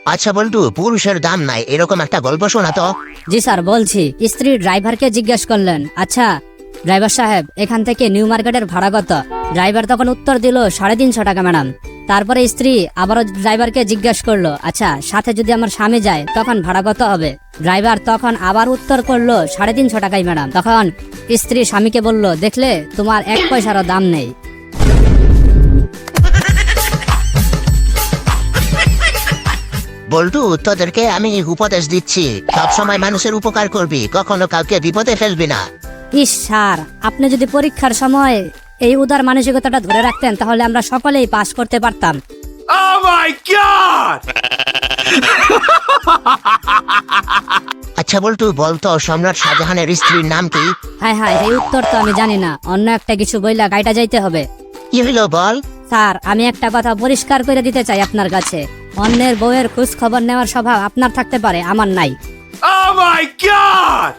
আচ্ছা বল্টু, পুরুষের দাম নাই এরকম একটা গল্প শোনা তো। জি স্যার বলছি। স্ত্রী ড্রাইভারকে জিজ্ঞেস করলেন, আচ্ছা ড্রাইভার সাহেব, এখান থেকে নিউ মার্কেটের ভাড়া কত? ড্রাইভার তখন উত্তর দিল 350 টাকা ম্যাডাম। তারপরে স্ত্রী আবারও ড্রাইভারকে জিজ্ঞেস করলো, আচ্ছা সাথে যদি আমার স্বামী যায় তখন ভাড়া কত হবে? ড্রাইভার তখন আবার উত্তর করলো 350 টাকাই ম্যাডাম। তখন স্ত্রী স্বামীকে বলল, দেখলে তোমার 1 পয়সারও দাম নেই। বল্টু, তোদেরকে আমি উপদেশ দিচ্ছি, সবসময় মানুষের উপকার করবি, কখনো কাউকে বিপদে ফেলবি না। ইস স্যার, আপনি যদি পরীক্ষার সময় এই উদার মানসিকতাটা ধরে রাখতেন তাহলে আমরা সকলেই পাস করতে পারতাম। Oh my god! আচ্ছা বল্টু, বলতো সম্রাট শাহজাহানের স্ত্রীর নাম কি? হায় হায়, এই উত্তর তো আমি জানি না, অন্য একটা কিছু বইলা গাইটা যাইতে হবে। কি হইলো বল? স্যার, আমি একটা কথা পরিষ্কার করে দিতে চাই আপনার কাছে, অন্যের বউয়ের খোঁজ খবর নেওয়ার স্বভাব আপনার থাকতে পারে, আমার নাই। Oh my god!